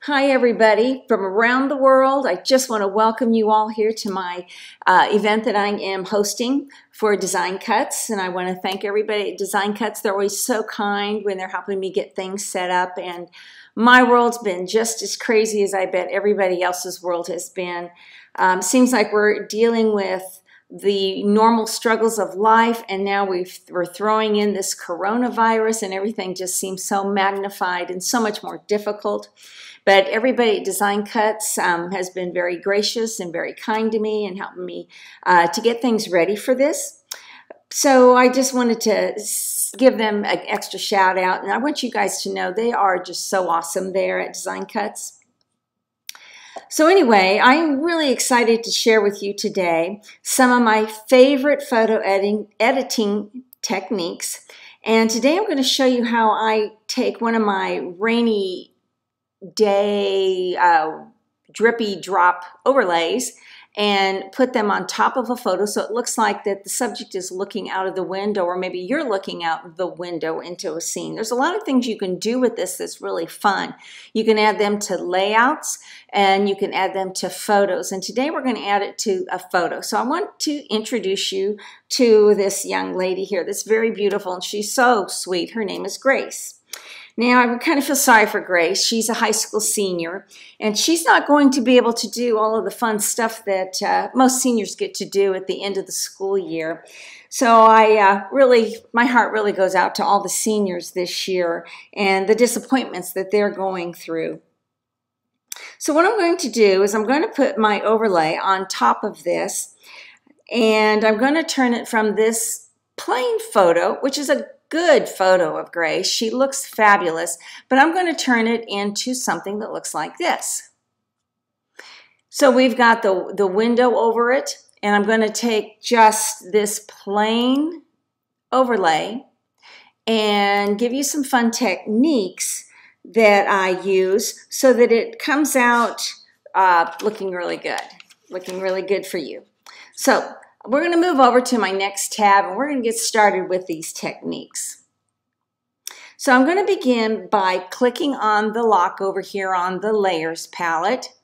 Hi everybody from around the world. I just want to welcome you all here to my event that I am hosting for Design Cuts, and I want to thank everybody at Design Cuts. They're always so kind when they're helping me get things set up, and my world's been just as crazy as I bet everybody else's world has been. Seems like we're dealing with the normal struggles of life, and now we're throwing in this coronavirus, and everything just seems so magnified and so much more difficult. But everybody at Design Cuts has been very gracious and very kind to me and helping me to get things ready for this. So I just wanted to give them an extra shout out, and I want you guys to know they are just so awesome there at Design Cuts. So anyway, I'm really excited to share with you today some of my favorite photo editing techniques. And today I'm going to show you how I take one of my rainy day drippy drop overlays and put them on top of a photo so it looks like that the subject is looking out of the window, or maybe you're looking out the window into a scene. There's a lot of things you can do with this that's really fun. You can add them to layouts and you can add them to photos, and today we're going to add it to a photo. So I want to introduce you to this young lady here that's very beautiful, and she's so sweet. Her name is Grace. Now, I kind of feel sorry for Grace. She's a high school senior, and she's not going to be able to do all of the fun stuff that most seniors get to do at the end of the school year. So my heart really goes out to all the seniors this year and the disappointments that they're going through. So what I'm going to do is I'm going to put my overlay on top of this, and I'm going to turn it from this plain photo, which is a good photo of Grace. She looks fabulous, but I'm going to turn it into something that looks like this. So we've got the window over it, and I'm going to take just this plain overlay and give you some fun techniques that I use so that it comes out looking really good for you. So we're going to move over to my next tab, and we're going to get started with these techniques. So I'm going to begin by clicking on the lock over here on the layers palette.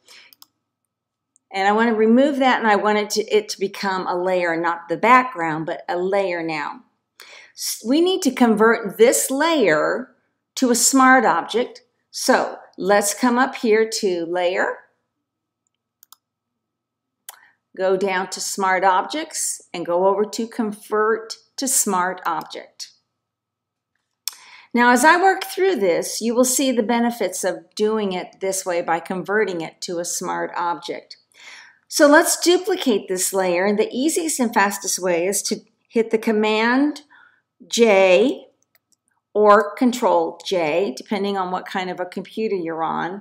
And I want to remove that, and I want it to become a layer, not the background, but a layer now. We need to convert this layer to a smart object. So let's come up here to Layer, go down to Smart Objects, and go over to Convert to Smart Object. Now, as I work through this, you will see the benefits of doing it this way by converting it to a smart object. So let's duplicate this layer, and the easiest and fastest way is to hit the Command J or Control J, depending on what kind of a computer you're on.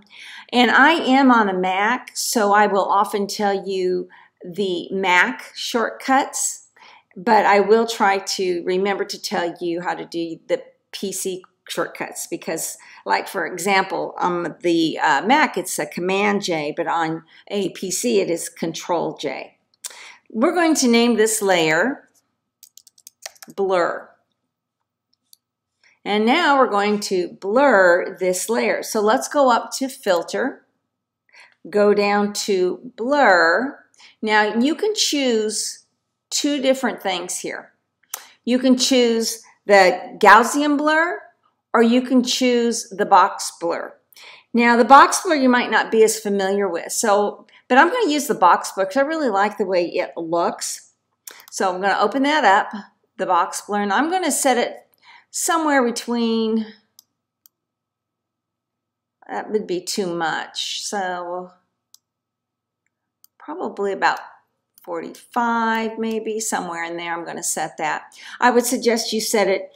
And I am on a Mac, so I will often tell you the Mac shortcuts, but I will try to remember to tell you how to do the PC shortcuts, because, like, for example, on the Mac it's a Command J, but on a PC it is Control J. We're going to name this layer Blur. And now we're going to blur this layer. So let's go up to Filter, go down to Blur. Now you can choose two different things here. You can choose the Gaussian blur, or you can choose the box blur. Now the box blur you might not be as familiar with, but I'm going to use the box blur because I really like the way it looks. So I'm going to open that up, the box blur, and I'm going to set it somewhere between, that would be too much, so probably about 45, maybe somewhere in there. I'm going to set that. I would suggest you set it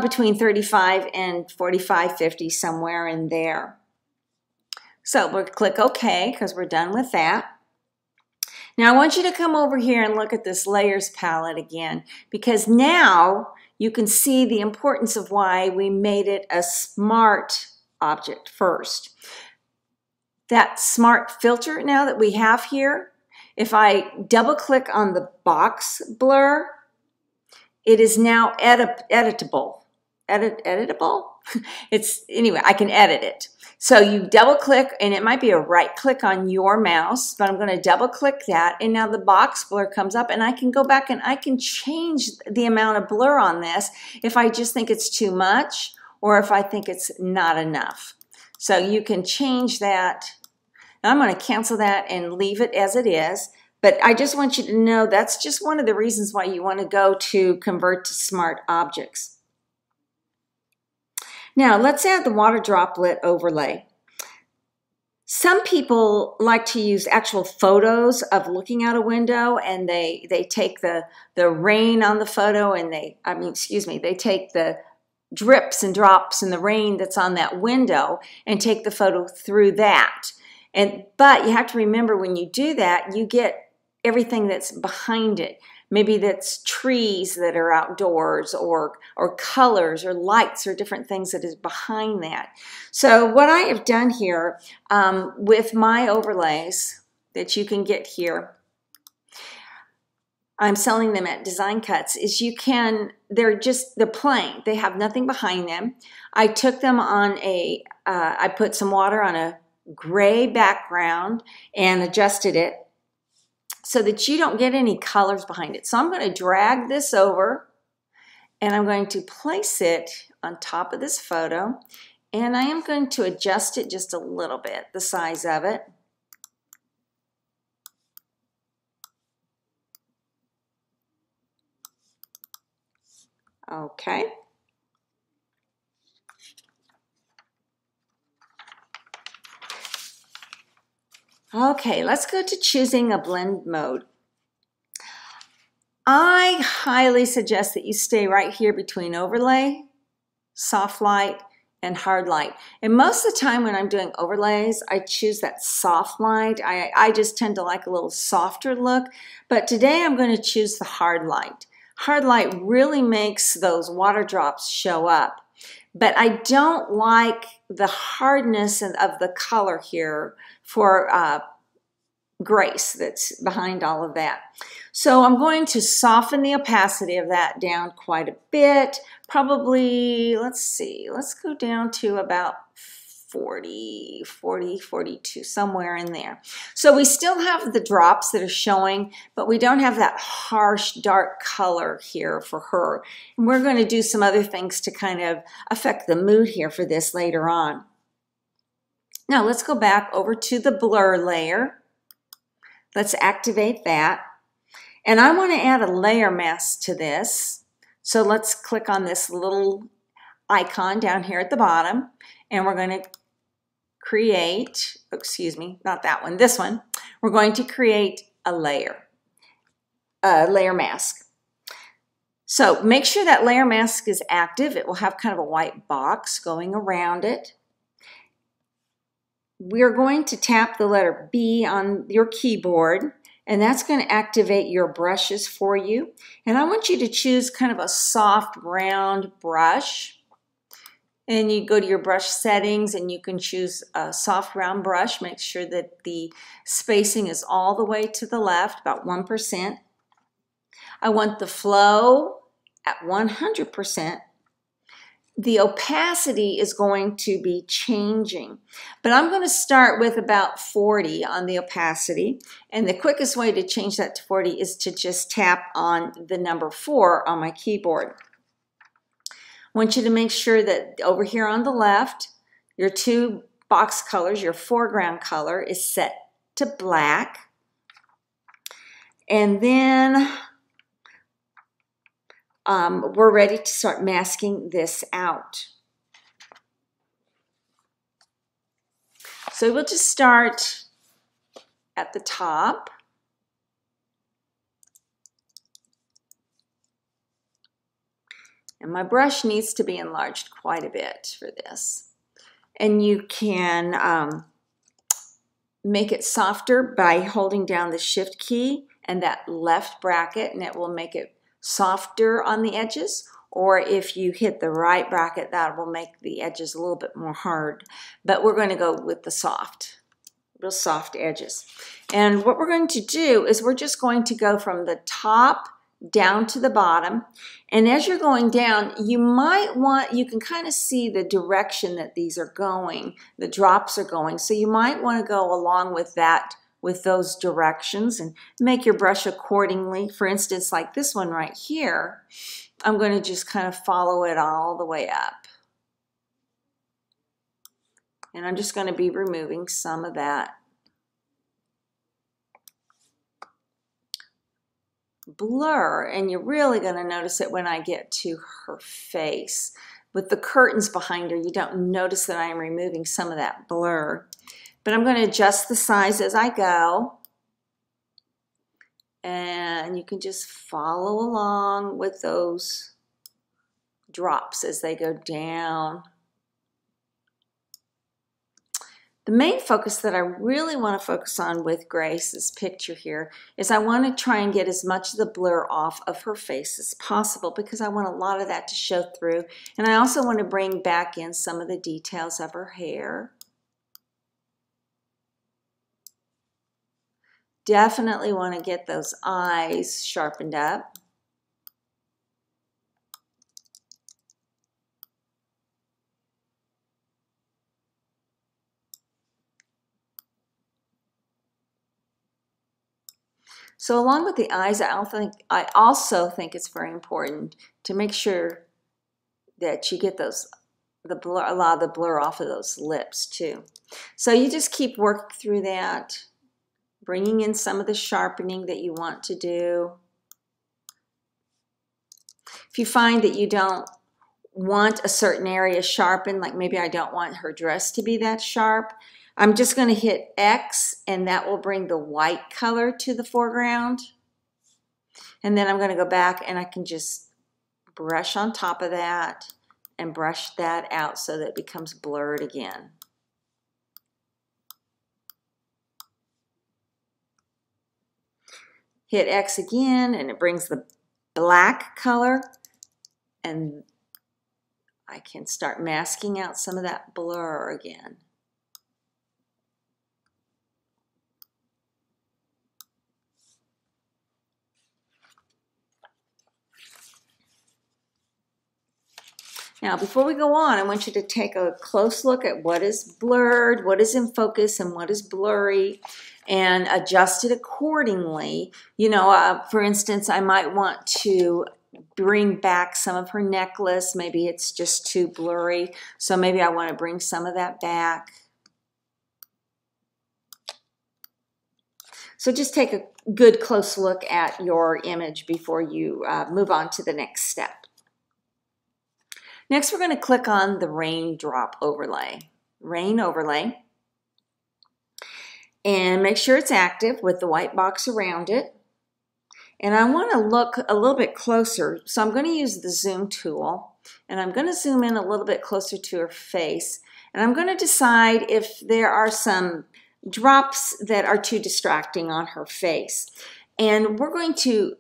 between 35 and 45, 50, somewhere in there. So we'll click OK because we're done with that. Now I want you to come over here and look at this layers palette again, because now you can see the importance of why we made it a smart object first. That smart filter now that we have here, if I double click on the box blur, it is now editable. Editable? Anyway, I can edit it. So you double click, and it might be a right click on your mouse, but I'm going to double click that, and now the box blur comes up, and I can go back and I can change the amount of blur on this if I just think it's too much or if I think it's not enough. So you can change that. Now I'm going to cancel that and leave it as it is, but I just want you to know that's just one of the reasons why you want to go to Convert to Smart Objects. Now let's add the water droplet overlay. Some people like to use actual photos of looking out a window, and they take the rain on the photo, and they take the drips and drops in the rain that's on that window and take the photo through that. But you have to remember, when you do that, you get everything that's behind it. Maybe that's trees that are outdoors, or colors or lights or different things that is behind that. So what I have done here with my overlays that you can get here, I'm selling them at Design Cuts, is they're plain. They have nothing behind them. I took them on I put some water on a gray background and adjusted it so that you don't get any colors behind it. So I'm going to drag this over, and I'm going to place it on top of this photo, and I am going to adjust it just a little bit, the size of it. Okay. Okay, let's go to choosing a blend mode. I highly suggest that you stay right here between overlay, soft light, and hard light. And most of the time when I'm doing overlays, I choose that soft light. I just tend to like a little softer look, but today I'm going to choose the hard light. Hard light really makes those water drops show up, but I don't like the hardness of the color here for grace that's behind all of that. So I'm going to soften the opacity of that down quite a bit. Probably, let's go down to about 40, 42, somewhere in there. So we still have the drops that are showing, but we don't have that harsh dark color here for her. And we're going to do some other things to kind of affect the mood here for this later on. Now let's go back over to the blur layer. Let's activate that. And I want to add a layer mask to this. So let's click on this little icon down here at the bottom, and we're going to create, excuse me, not that one, this one. We're going to create a layer mask. So make sure that layer mask is active. It will have kind of a white box going around it. We're going to tap the letter B on your keyboard, and that's going to activate your brushes for you. And I want you to choose kind of a soft round brush. And you go to your brush settings, and you can choose a soft round brush. Make sure that the spacing is all the way to the left, about 1%. I want the flow at 100%. The opacity is going to be changing, but I'm going to start with about 40 on the opacity, and the quickest way to change that to 40 is to just tap on the number 4 on my keyboard. I want you to make sure that over here on the left, your 2 box colors, your foreground color is set to black, and then we're ready to start masking this out. So we'll just start at the top. And my brush needs to be enlarged quite a bit for this. And you can make it softer by holding down the Shift key and that left bracket, and it will make it softer on the edges, or if you hit the right bracket, that will make the edges a little bit more hard. But we're going to go with the real soft edges. And what we're going to do is we're just going to go from the top down to the bottom. And as you're going down, you can kind of see the direction that these are going, the drops are going. So you might want to go along with that, with those directions, and make your brush accordingly. For instance, like this one right here, I'm going to just kind of follow it all the way up. And I'm just going to be removing some of that blur, and you're really going to notice it when I get to her face. With the curtains behind her, you don't notice that I'm removing some of that blur. But I'm going to adjust the size as I go. And you can just follow along with those drops as they go down. The main focus that I really want to focus on with Grace's picture here is I want to try and get as much of the blur off of her face as possible, because I want a lot of that to show through. And I also want to bring back in some of the details of her hair. Definitely want to get those eyes sharpened up. So along with the eyes, I also think it's very important to make sure that you get a lot of the blur off of those lips too. So you just keep working through that, bringing in some of the sharpening that you want to do. If you find that you don't want a certain area sharpened, like maybe I don't want her dress to be that sharp, I'm just going to hit X, and that will bring the white color to the foreground. And then I'm going to go back and I can just brush on top of that and brush that out so that it becomes blurred again. Hit X again and it brings the black color, and I can start masking out some of that blur again. Now, before we go on, I want you to take a close look at what is blurred, what is in focus, and what is blurry, and adjust it accordingly. You know, for instance, I might want to bring back some of her necklace. Maybe it's just too blurry, so maybe I want to bring some of that back. So just take a good close look at your image before you move on to the next step. Next, we're going to click on the raindrop overlay, rain overlay, and make sure it's active with the white box around it. And I want to look a little bit closer, so I'm going to use the zoom tool, and I'm going to zoom in a little bit closer to her face, and I'm going to decide if there are some drops that are too distracting on her face. And we're going to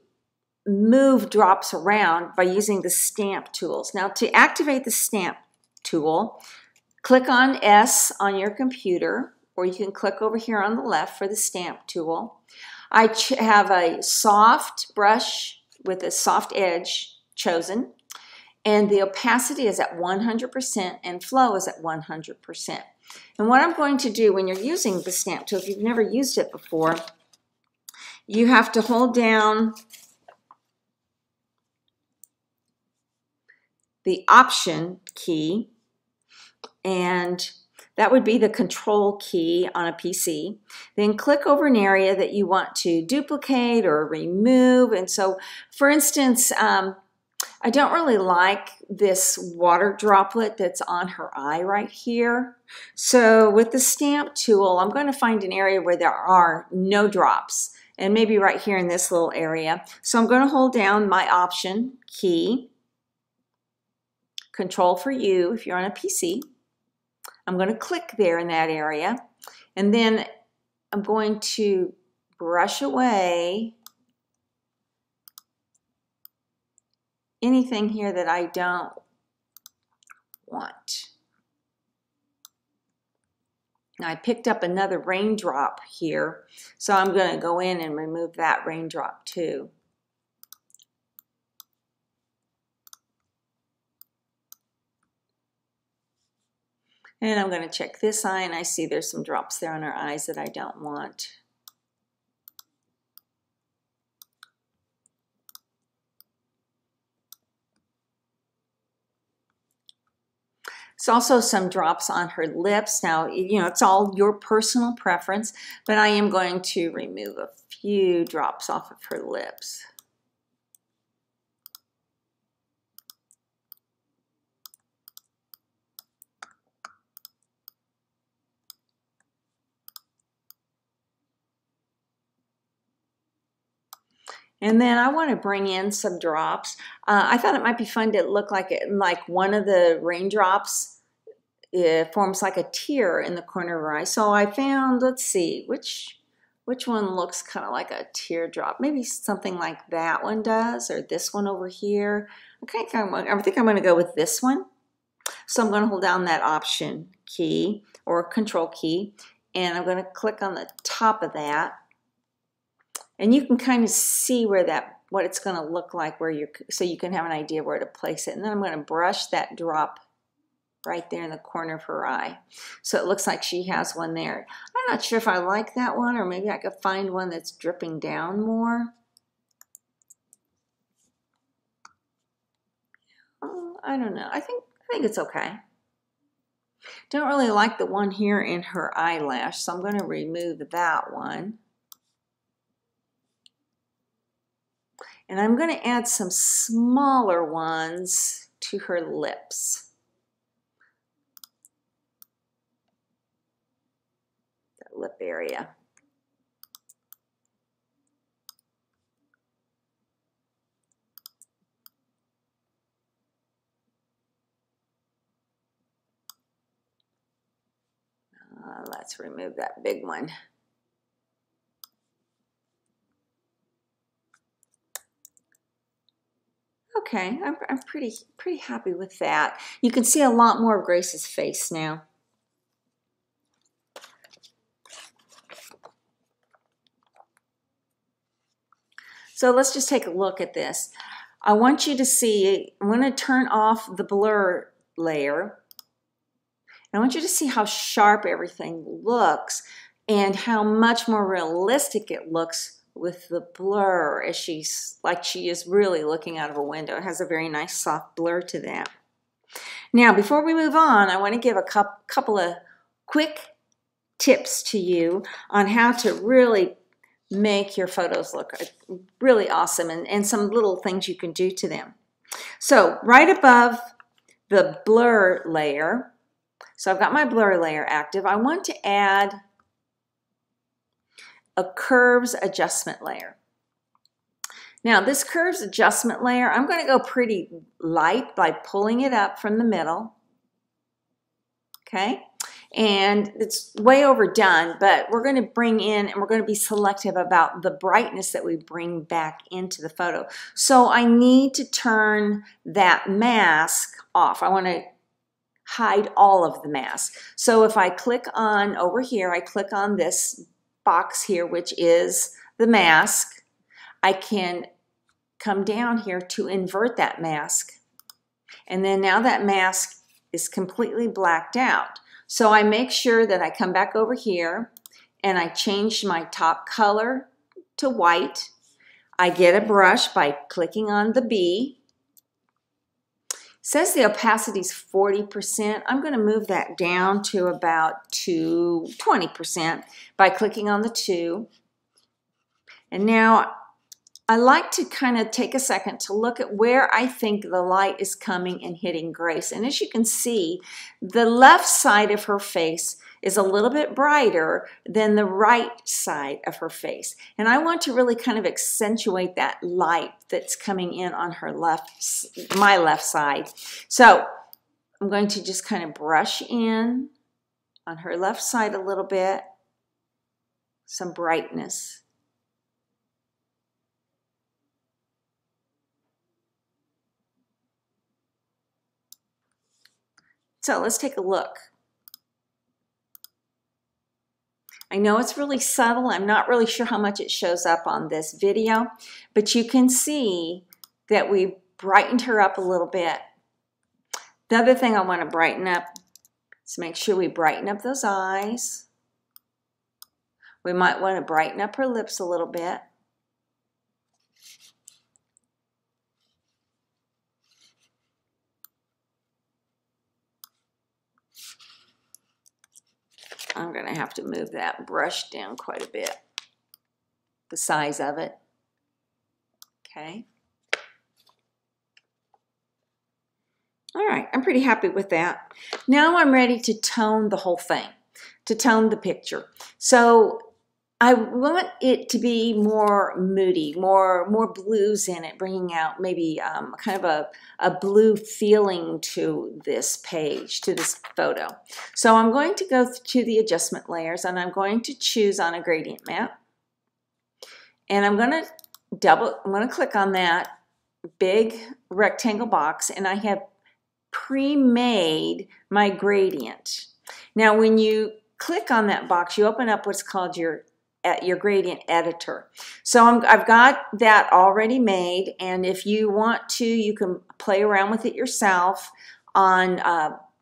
move drops around by using the stamp tools. Now, to activate the stamp tool, click on S on your computer, or you can click over here on the left for the stamp tool. I have a soft brush with a soft edge chosen, and the opacity is at 100% and flow is at 100%. And what I'm going to do when you're using the stamp tool, if you've never used it before, you have to hold down the Option key, and that would be the Control key on a PC. Then click over an area that you want to duplicate or remove. And so, for instance, I don't really like this water droplet that's on her eye right here. So with the stamp tool, I'm going to find an area where there are no drops, and maybe right here in this little area. So I'm going to hold down my Option key, Control for you if you're on a PC. I'm going to click there in that area, and then I'm going to brush away anything here that I don't want. Now I picked up another raindrop here, so I'm going to go in and remove that raindrop too. And I'm going to check this eye, and I see there's some drops there on her eyes that I don't want. There's also some drops on her lips. Now, you know, it's all your personal preference, but I am going to remove a few drops off of her lips. And then I want to bring in some drops. I thought it might be fun to look like one of the raindrops. It forms like a tear in the corner of her eye. So I found, let's see, which one looks kind of like a teardrop. Maybe something like that one does, or this one over here. Okay, I think I'm going to go with this one. So I'm going to hold down that Option key or Control key, and I'm going to click on the top of that. And you can kind of see where what it's going to look like, so you can have an idea where to place it. And then I'm going to brush that drop right there in the corner of her eye. So it looks like she has one there. I'm not sure if I like that one, or maybe I could find one that's dripping down more. Oh, I don't know. I think it's okay. Don't really like the one here in her eyelash, so I'm going to remove that one. And I'm going to add some smaller ones to her lips. That lip area. Let's remove that big one. Okay, I'm pretty happy with that. You can see a lot more of Grace's face now. So let's just take a look at this. I want you to see, I'm going to turn off the blur layer. And I want you to see how sharp everything looks and how much more realistic it looks with the blur, as she is really looking out of a window. It has a very nice soft blur to that. Now, before we move on, I want to give a couple of quick tips to you on how to really make your photos look really awesome, and some little things you can do to them. So right above the blur layer, so I've got my blur layer active, I want to add a curves adjustment layer. Now this curves adjustment layer, I'm going to go pretty light by pulling it up from the middle. Okay, and it's way overdone, but we're going to bring in, and we're going to be selective about the brightness that we bring back into the photo. So I need to turn that mask off. I want to hide all of the mask. So if I click on over here, I click on this box here, which is the mask, I can come down here to invert that mask. And then now that mask is completely blacked out. So I make sure that I come back over here and I change my top color to white. I get a brush by clicking on the B. It says the opacity is 40%. I'm going to move that down to about 20% by clicking on the 2. And now I like to kind of take a second to look at where I think the light is coming and hitting Grace. And as you can see, the left side of her face is a little bit brighter than the right side of her face. And I want to really kind of accentuate that light that's coming in on her my left side. So I'm going to just kind of brush in on her left side a little bit, some brightness. So let's take a look. I know it's really subtle. I'm not really sure how much it shows up on this video, but you can see that we brightened her up a little bit. The other thing I want to brighten up So make sure we brighten up those eyes. We might want to brighten up her lips a little bit. I'm going to have to move that brush down quite a bit, the size of it. Okay. All right, I'm pretty happy with that. Now I'm ready to tone the whole thing, to tone the picture. So I want it to be more moody, more blues in it, bringing out maybe kind of a blue feeling to this page, to this photo. So I'm going to go to the adjustment layers, and I'm going to choose on a gradient map. And I'm going to click on that big rectangle box, and I have pre-made my gradient. Now when you click on that box, you open up what's called your gradient editor. So I've got that already made, and if you want to, you can play around with it yourself on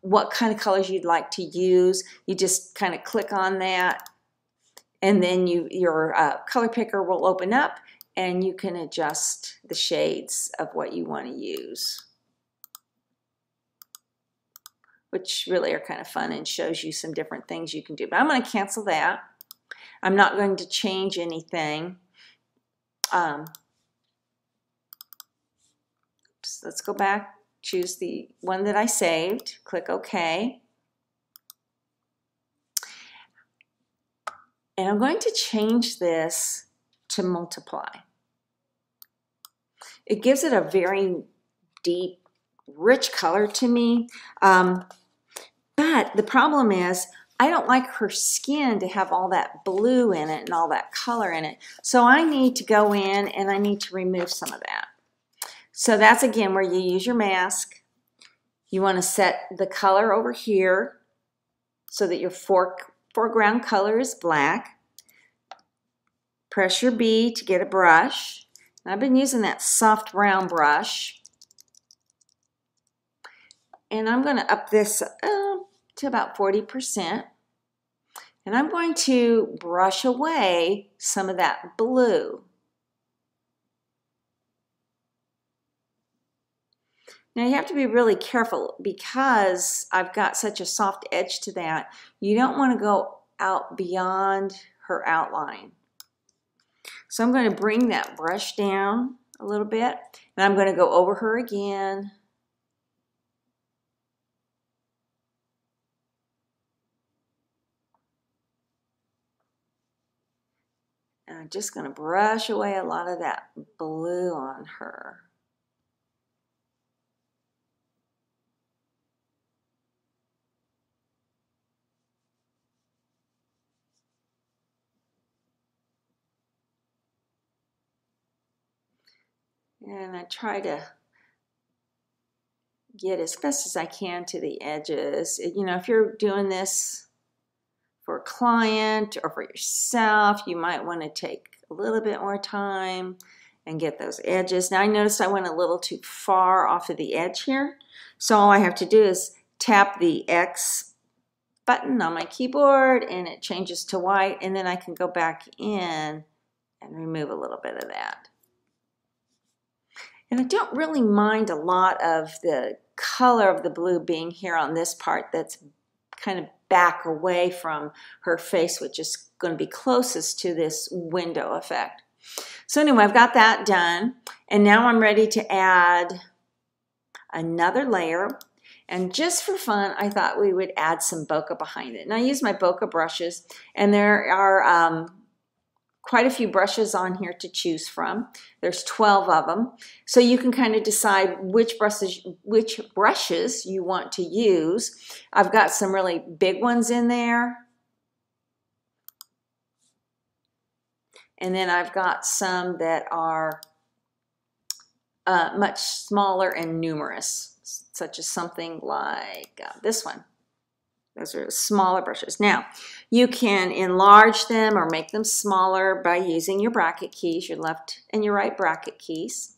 what kind of colors you'd like to use. You just kind of click on that, and then your color picker will open up, and you can adjust the shades of what you want to use, which really are kind of fun and shows you some different things you can do. But I'm going to cancel that. I'm not going to change anything. Oops, let's go back, choose the one that I saved, click OK. And I'm going to change this to multiply. It gives it a very deep, rich color to me. But the problem is, I don't like her skin to have all that blue in it and all that color in it. So I need to go in and I need to remove some of that. So that's again where you use your mask. You want to set the color over here so that your foreground color is black. Press your B to get a brush. And I've been using that soft brown brush. And I'm going to up this to about 40%. And I'm going to brush away some of that blue. Now you have to be really careful because I've got such a soft edge to that. You don't want to go out beyond her outline. So I'm going to bring that brush down a little bit, and I'm going to go over her again. And I'm just going to brush away a lot of that blue on her. And I try to get as best as I can to the edges. You know, if you're doing this for a client or for yourself, you might want to take a little bit more time and get those edges. Now I noticed I went a little too far off of the edge here. So all I have to do is tap the X button on my keyboard and it changes to white, and then I can go back in and remove a little bit of that. And I don't really mind a lot of the color of the blue being here on this part that's kind of back away from her face, which is going to be closest to this window effect. So anyway, I've got that done, and now I'm ready to add another layer. And just for fun, I thought we would add some bokeh behind it. And I use my bokeh brushes, and there are quite a few brushes on here to choose from. There's 12 of them. So you can kind of decide which brushes you want to use. I've got some really big ones in there. And then I've got some that are much smaller and numerous, such as something like this one. Those are smaller brushes. Now, you can enlarge them or make them smaller by using your bracket keys, your left and your right bracket keys.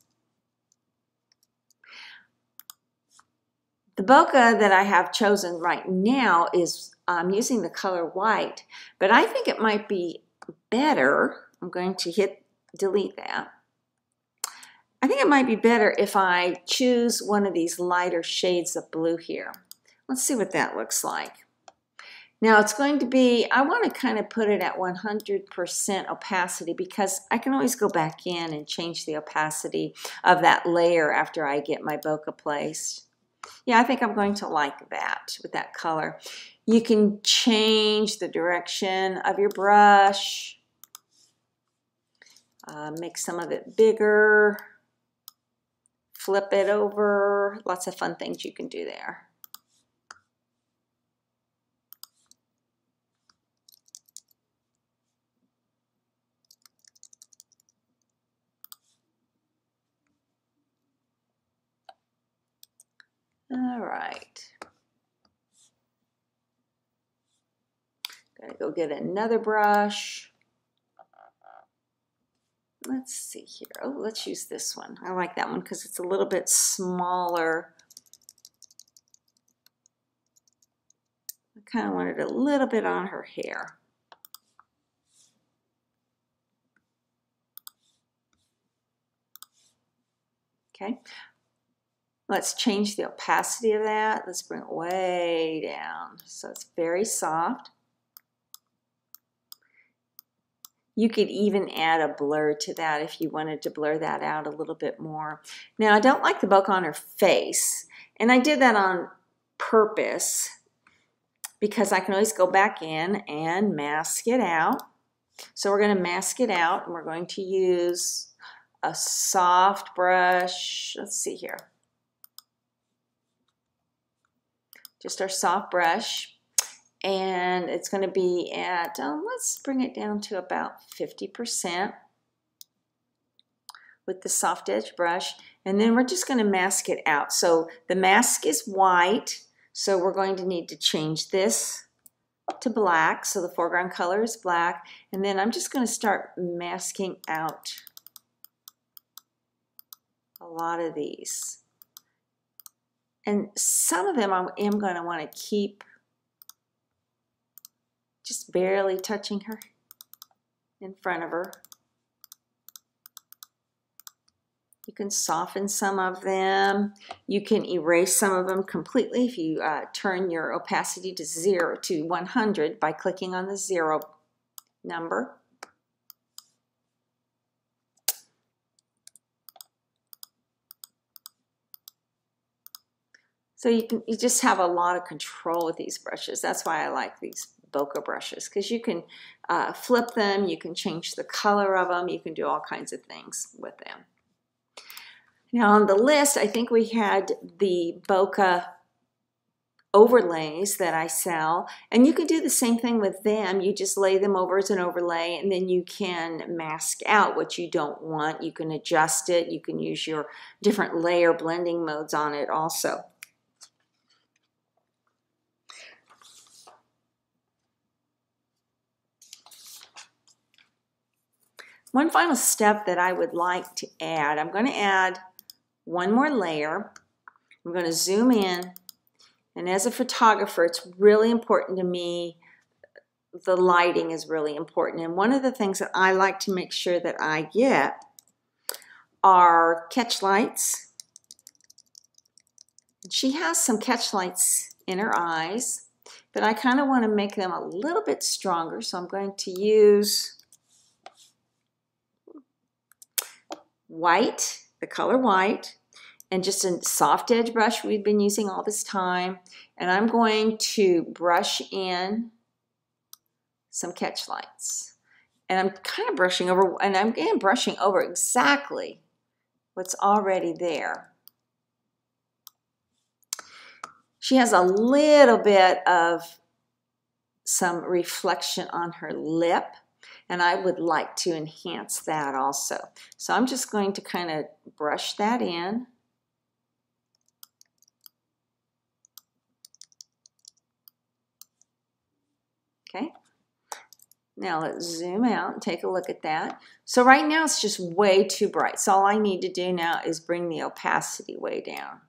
The bokeh that I have chosen right now is, I'm using the color white, but I think it might be better, I'm going to hit delete that. I think it might be better if I choose one of these lighter shades of blue here. Let's see what that looks like. Now it's going to be, I want to kind of put it at 100% opacity because I can always go back in and change the opacity of that layer after I get my bokeh placed. Yeah, I think I'm going to like that with that color. You can change the direction of your brush, make some of it bigger, flip it over, lots of fun things you can do there. All right. Gotta go get another brush. Let's see here. Oh, let's use this one. I like that one because it's a little bit smaller. I kind of wanted a little bit on her hair. Okay. Let's change the opacity of that. Let's bring it way down so it's very soft. You could even add a blur to that if you wanted to blur that out a little bit more. Now, I don't like the bokeh on her face, and I did that on purpose because I can always go back in and mask it out. So we're going to mask it out, and we're going to use a soft brush. Let's see here. Just our soft brush, and it's going to be at, let's bring it down to about 50% with the soft edge brush, and then we're just going to mask it out. So the mask is white, so we're going to need to change this to black, so the foreground color is black, and then I'm just going to start masking out a lot of these. And some of them I am going to want to keep just barely touching her in front of her. You can soften some of them. You can erase some of them completely if you turn your opacity to 0 to 100 by clicking on the 0 number. So you just have a lot of control with these brushes. That's why I like these bokeh brushes, because you can flip them, you can change the color of them, you can do all kinds of things with them. Now on the list, I think we had the bokeh overlays that I sell, and you can do the same thing with them. You just lay them over as an overlay, and then you can mask out what you don't want. You can adjust it. You can use your different layer blending modes on it also. One final step that I would like to add, I'm going to add one more layer. I'm going to zoom in, and as a photographer, it's really important to me, the lighting is really important, and one of the things that I like to make sure that I get are catch lights. She has some catch lights in her eyes, but I kind of want to make them a little bit stronger, so I'm going to use white, the color white, and just a soft edge brush we've been using all this time, and I'm going to brush in some catch lights, and I'm kind of brushing over, and I'm again brushing over exactly what's already there. She has a little bit of some reflection on her lip, and I would like to enhance that also. So I'm just going to kind of brush that in. Okay. Now let's zoom out and take a look at that. So right now it's just way too bright. So all I need to do now is bring the opacity way down.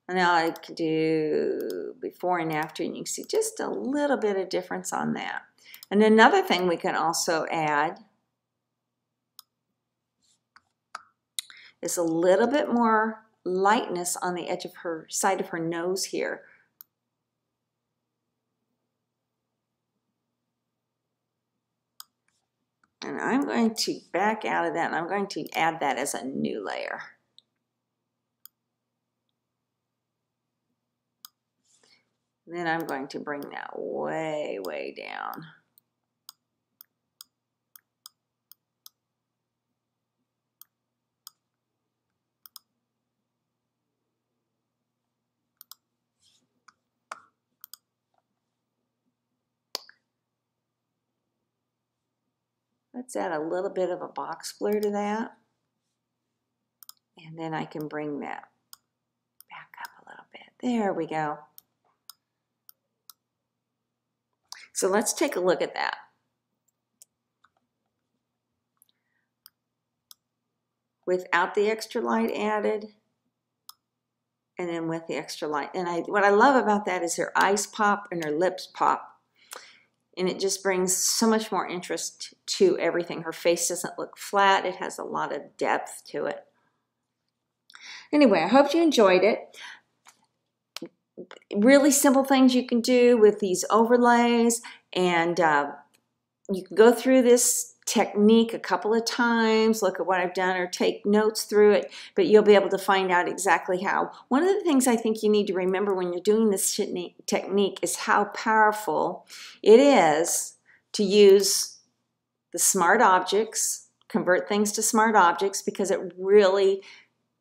Now I can do before and after, and you can see just a little bit of difference on that. And another thing we can also add is a little bit more lightness on the edge of her side of her nose here. And I'm going to back out of that, and I'm going to add that as a new layer. Then I'm going to bring that way, way down. Let's add a little bit of a box blur to that. And then I can bring that back up a little bit. There we go. So let's take a look at that. Without the extra light added, and then with the extra light. And what I love about that is her eyes pop and her lips pop. And it just brings so much more interest to everything. Her face doesn't look flat. It has a lot of depth to it. Anyway, I hope you enjoyed it. Really simple things you can do with these overlays, and you can go through this technique a couple of times, look at what I've done or take notes through it, but you'll be able to find out exactly how. One of the things I think you need to remember when you're doing this technique is how powerful it is to use the smart objects, convert things to smart objects, because it really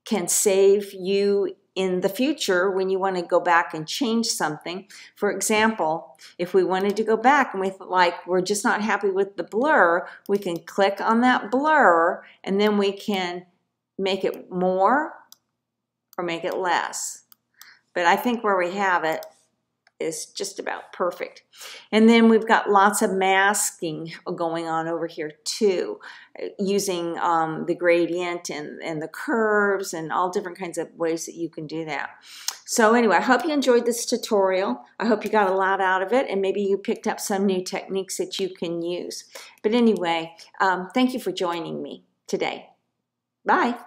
can save you in the future when you want to go back and change something. For example, if we wanted to go back and we're just not happy with the blur, we can click on that blur and then we can make it more or make it less. But I think where we have it is just about perfect. And then we've got lots of masking going on over here too, using the gradient and the curves and all different kinds of ways that you can do that. So anyway, I hope you enjoyed this tutorial. I hope you got a lot out of it, and maybe you picked up some new techniques that you can use. But anyway, thank you for joining me today. Bye.